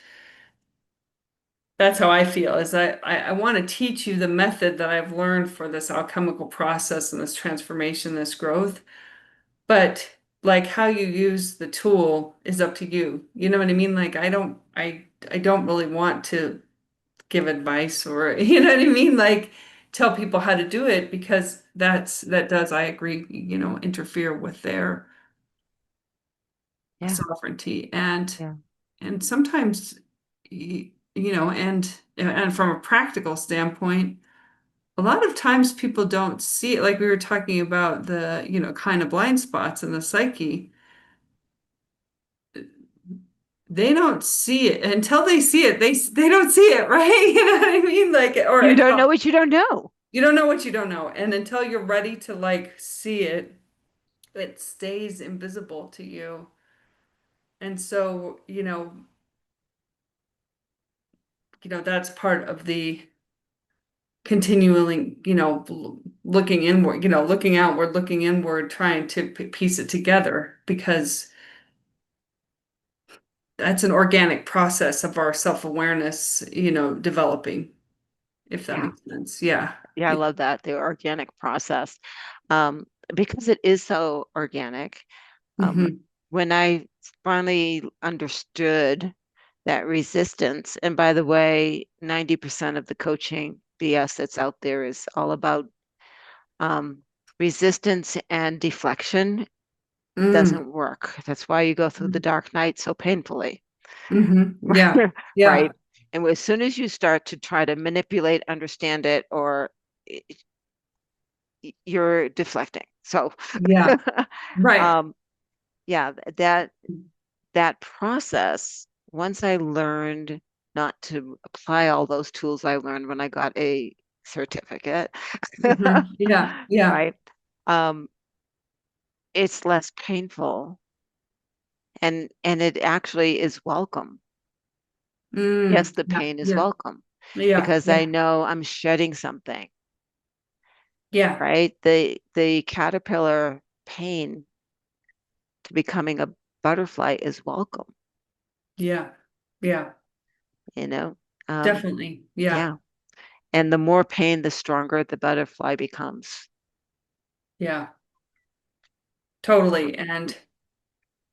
that's how I feel is I want to teach you the method that I've learned for this alchemical process and this transformation, this growth. But like how you use the tool is up to you. You know what I mean? Like I don't really want to give advice or you know what I mean? Like tell people how to do it because that does, I agree, interfere with their Yeah. sovereignty Yeah. and sometimes and from a practical standpoint, a lot of times people don't see it like we were talking about the, kind of blind spots in the psyche. They don't see it until they see it. They don't see it, right? You know what I mean? Like, or You don't until know what you don't know. you don't know what you don't know. And until you're ready to like see it, it stays invisible to you. And so, that's part of the continually, looking inward, looking outward, looking inward, trying to piece it together because that's an organic process of our self-awareness, developing, if that Yeah. makes sense. Yeah. Yeah, I Yeah. love that, the organic process. Um, because it is so organic. Um, Hmm. when I finally understood that resistance, and by the way, 90% of the coaching BS that's out there is all about um, resistance and deflection Mm. doesn't work. That's why you go through the dark night so painfully, Hmm. Yeah. Yeah. right? And as soon as you start to try to manipulate, understand it, or you're deflecting. So, Yeah. Right. um, yeah, that process, once I learned not to apply all those tools I learned when I got a certificate, Hmm. Yeah. Yeah. right? Um, it's less painful and it actually is welcome. Yes, Mm. the Yeah. pain is Yeah. welcome Yeah. because I Yeah. know I'm shedding something, Yeah. right? The caterpillar pain to becoming a butterfly is welcome, Yeah. Yeah. you know? Um, Definitely. Yeah. yeah. And the more pain, the stronger the butterfly becomes. Yeah. Totally. And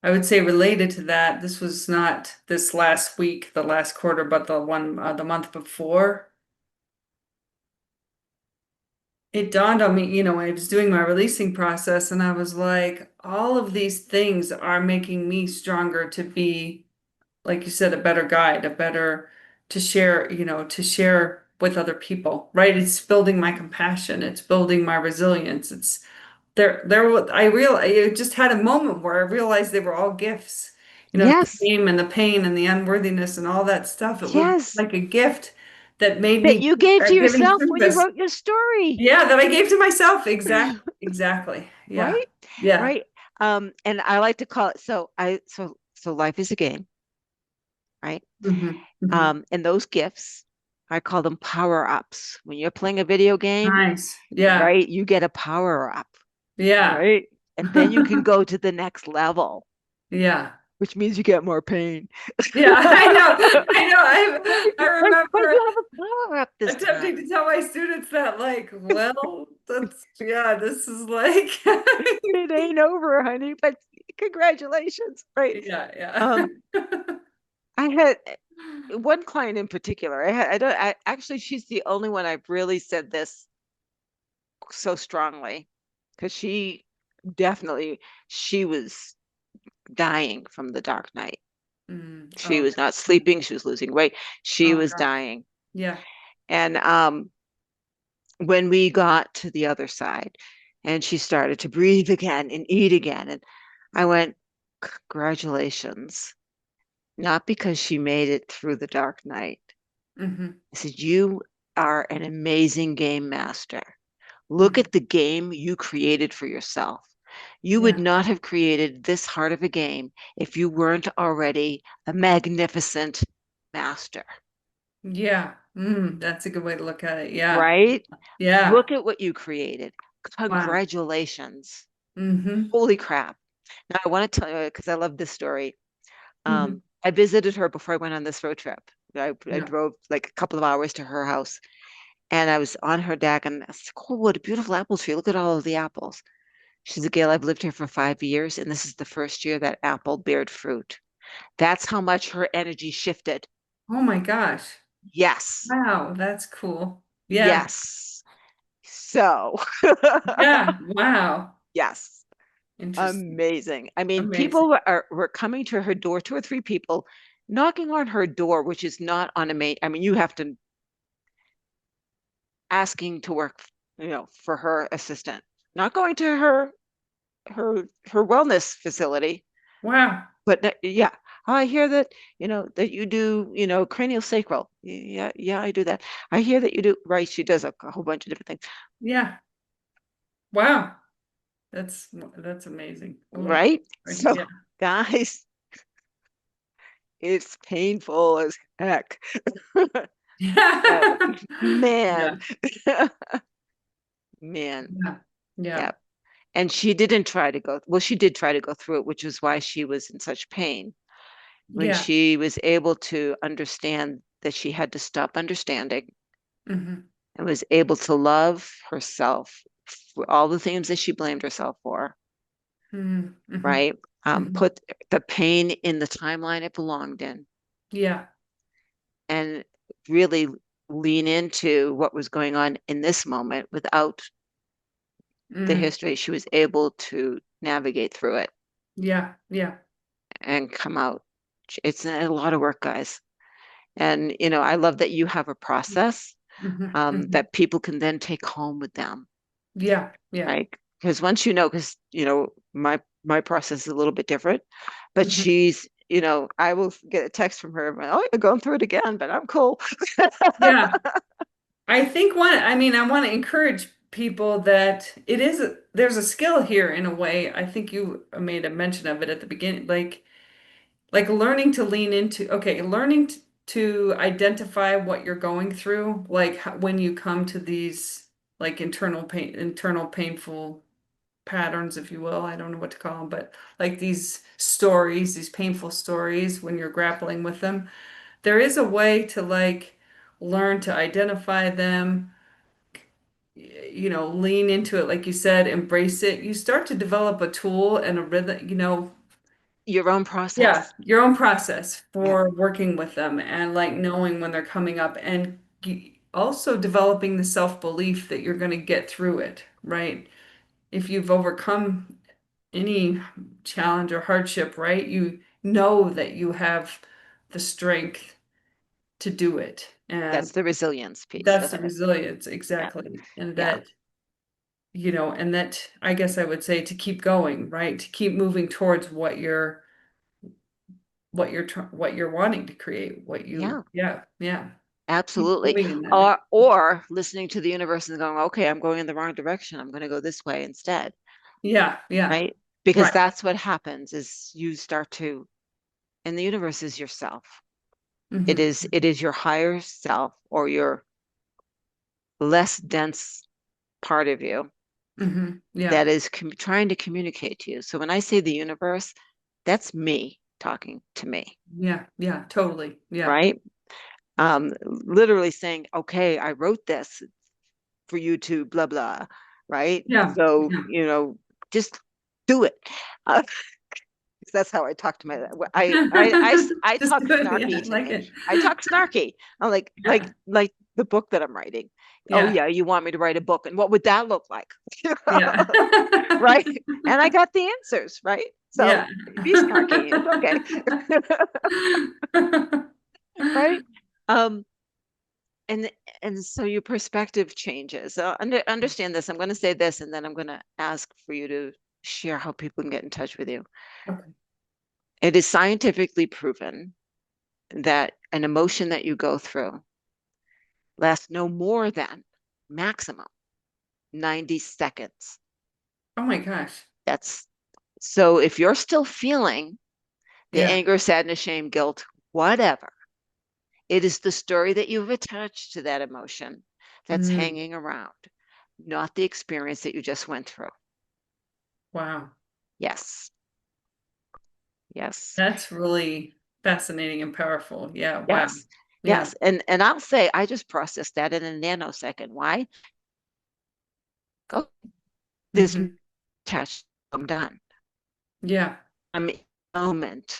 I would say related to that, this was not this last week, the last quarter, but the month before. It dawned on me, when I was doing my releasing process, and I was like, all of these things are making me stronger to be, like you said, a better guide, to share with other people, right? It's building my compassion, it's building my resilience. I just had a moment where I realized they were all gifts. The Yes, shame and the pain and the unworthiness and all that stuff. It was yes. like a gift that made That me you gave to start giving yourself when you service. wrote your story, Yeah, that I gave to myself. Exactly. Exactly. Yeah. right? Yeah. Right. And I like to call it so life is a game, right? Hmm. Hmm. And those gifts, I call them power ups. When you're playing a video game, Nice. Yeah. right, you get a power up, Yeah. right? And then you can go to the next level, Yeah. which means you get more pain. Yeah. I know. I know. Right? I But remember you have a power up this attempting time. to tell my students that, like, well, yeah, this is like, It ain't over, honey, but congratulations, right? yeah, Um, yeah. I had one client in particular. I don't, I actually, she's the only one I've really said this so strongly because definitely, she was dying from the dark night. Mm, She oh, was not sleeping. She was losing weight. She oh was gosh. dying. Yeah. And when we got to the other side and she started to breathe again and eat again, and I went, congratulations. Not because she made it through the dark night. Mm-hmm. I said, you are an amazing game master. Look Hmm. at the game you created for yourself. You would Yeah. not have created this hard of a game if you weren't already a magnificent master, Yeah. That's a good way to look at it. Yeah. right? Yeah. Look at what you created. Wow. Congratulations. Mm-hmm. Holy crap. Now, I want to tell you, because I love this story. Mm-hmm. I visited her before I went on this road trip. I Yeah. drove like a couple of hours to her house, and I was on her deck, and I said, oh, what a beautiful apple tree. Look at all of the apples. She said, Gail, I've lived here for 5 years, and this is the first year that apple bared fruit. That's how much her energy shifted. Oh my gosh. Yes. Wow. That's cool. Yeah. Yes. So, Yeah. Wow. yes. Interesting. Amazing. I mean, Amazing. people were coming to her door, two or three people knocking on her door, which is not on a main. I mean, you have to asking to work, for her assistant, not going to her wellness facility, Wow. but yeah. Oh, I hear that, that you do, cranial sacral. Yeah, yeah, I do that. I hear that you do, right. She does a whole bunch of different things, Yeah. Wow. That's amazing. Oh, right? So, yeah. guys, it's painful as heck. But Yeah. man, man, Yeah. Yeah. yeah. And she didn't try to go, well, she did try to go through it, which is why she was in such pain. When Yeah. she was able to understand that she had to stop understanding Hmm. and was able to love herself for all the things that she blamed herself for, Hmm. Hmm. right? Hmm. Put the pain in the timeline it belonged in Yeah. and really lean into what was going on in this moment without the Mm. history. She was able to navigate through it Yeah. Yeah. and come out. It's a lot of work, guys. And, I love that you have a process Hmm. Hmm. that people can then take home with them, Yeah. Yeah. right? Because once because my process is a little bit different, but Hmm. I will get a text from her. Oh, you're going through it again, but I'm cool. Yeah. I mean, I want to encourage people that there's a skill here in a way. I think you made a mention of it at the beginning, like learning to lean into, okay, learning to identify what you're going through, like when you come to these like internal painful patterns, if you will. I don't know what to call them, but like these stories, these painful stories, when you're grappling with them, there is a way to like learn to identify them, lean into it, like you said, embrace it. You start to develop a tool and a rhythm, Your own yeah, process. your own process Yeah, for working with them and like knowing when they're coming up and also developing the self-belief that you're going to get through it, right? If you've overcome any challenge or hardship, right? You know that you have the strength to do it. And that's the resilience piece that's of the it. resilience, Yeah, exactly. And yeah, that I guess I would say to keep going, right? To keep moving towards what you're wanting to create, yeah, yeah, yeah. Keep absolutely. moving in that direction. Or listening to the universe and going, okay, I'm going in the wrong direction. I'm going to go this way instead, Yeah, yeah. right? Because Right. that's what happens is you start to, and the universe is yourself. Hmm. It is your higher self or your less dense part of you Hmm. Yeah. that is trying to communicate to you. So when I say the universe, that's me talking to me, Yeah. Yeah. Totally. Yeah. right? Literally saying, okay, I wrote this for you to blah blah, right? Yeah. So Yeah. just do it. Uh, that's how I talk to my. I Just talk do it. Yeah. snarky I to like me. it. I talk snarky. I'm like Yeah. the book that I'm writing. Oh Yeah. yeah, you want me to write a book, and what would that look like? Yeah. Right? And I got the answers, right? So Yeah. be snarky. It's okay, right? Um, and and so your perspective changes. So understand this. I'm going to say this, and then I'm going to ask for you to share how people can get in touch with you. Okay. It is scientifically proven that an emotion that you go through lasts no more than maximum 90 seconds. Oh my gosh. That's so if you're still feeling the Yeah. anger, sadness, shame, guilt, whatever, it is the story that you've attached to that emotion that's Mm, hanging around, not the experience that you just went through. wow. Yes. Yes. That's really fascinating and powerful. Yeah. Wow. Yes. Yeah. Yes. And I'll say I just processed that in a nanosecond. Why? Go. There's Hmm. attached. I'm done. Yeah. I'm in the moment.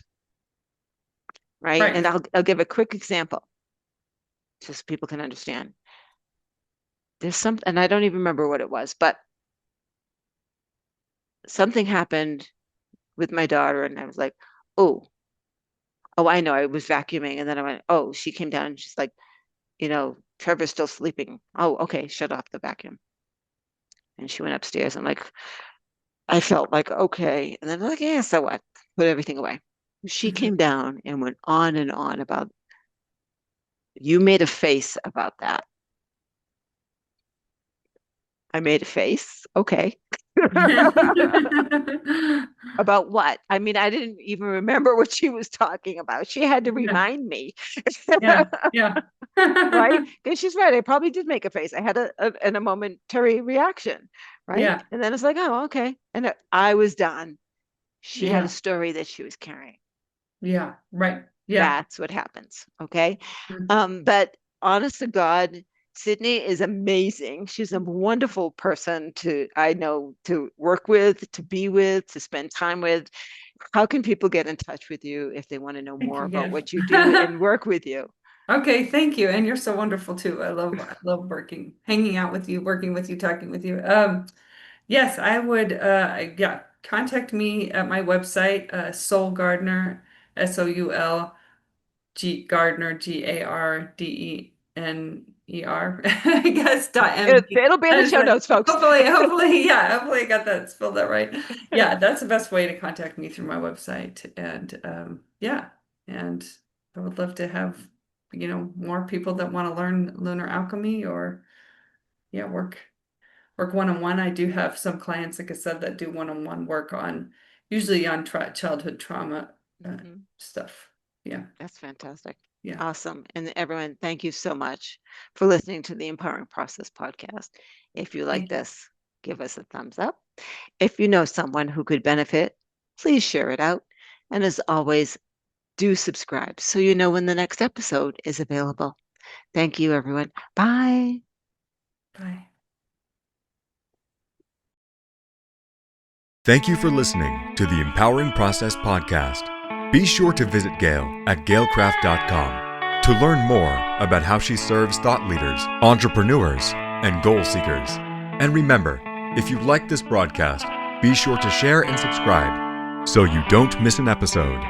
Right. Right. And I'll give a quick example just so people can understand. There's some, and I don't even remember what it was, but something happened with my daughter, and I was like, oh, oh, I know. I was vacuuming, and then I went, oh, she came down, and she's like, Trevor's still sleeping. Oh, okay, shut off the vacuum. And she went upstairs. I'm like, I felt like, okay. And then I'm like, yeah, so what? Put everything away. She Hmm. came down and went on and on about, you made a face about that. I made a face. Okay. About what? I mean, I didn't even remember what she was talking about. She had to Yeah. remind me, Yeah. Yeah. right? Because she's right. I probably did make a face. I had a momentary reaction, right? Yeah. And then it's like, oh, okay. And I was done. She had a Yeah. story that she was carrying. Yeah. Right. Yeah. That's what happens. Okay. Mm. But honest to God, Sydney is amazing. She's a wonderful person I know, to work with, to be with, to spend time with. How can people get in touch with you if they want to know Thank more you about again. what you do and work with you? Okay, thank you. And you're so wonderful too. I love working, hanging out with you, working with you, talking with you. Yes, I would yeah, contact me at my website, Soul Gardener, Soul Gardner, Gardener, I guess .md. It'll be in I the was show like, notes, folks. hopefully, yeah, hopefully I got that spelled out right. Yeah, that's the best way to contact me through my website. And yeah, and I would love to have, more people that want to learn lunar alchemy or yeah, work one-on-one. I do have some clients, like I said, that do one-on-one work on usually on childhood trauma Mhm. stuff. Yeah, That's fantastic. yeah. Awesome. And everyone, thank you so much for listening to the Empowering Process podcast. If you like Thank you. this, give us a thumbs up. If you know someone who could benefit, please share it out. And as always, do subscribe so you know when the next episode is available. Thank you, everyone. Bye. Bye. Thank you for listening to the Empowering Process podcast. Be sure to visit Gail at gailcraft.com to learn more about how she serves thought leaders, entrepreneurs, and goal seekers. And remember, if you like this broadcast, be sure to share and subscribe so you don't miss an episode.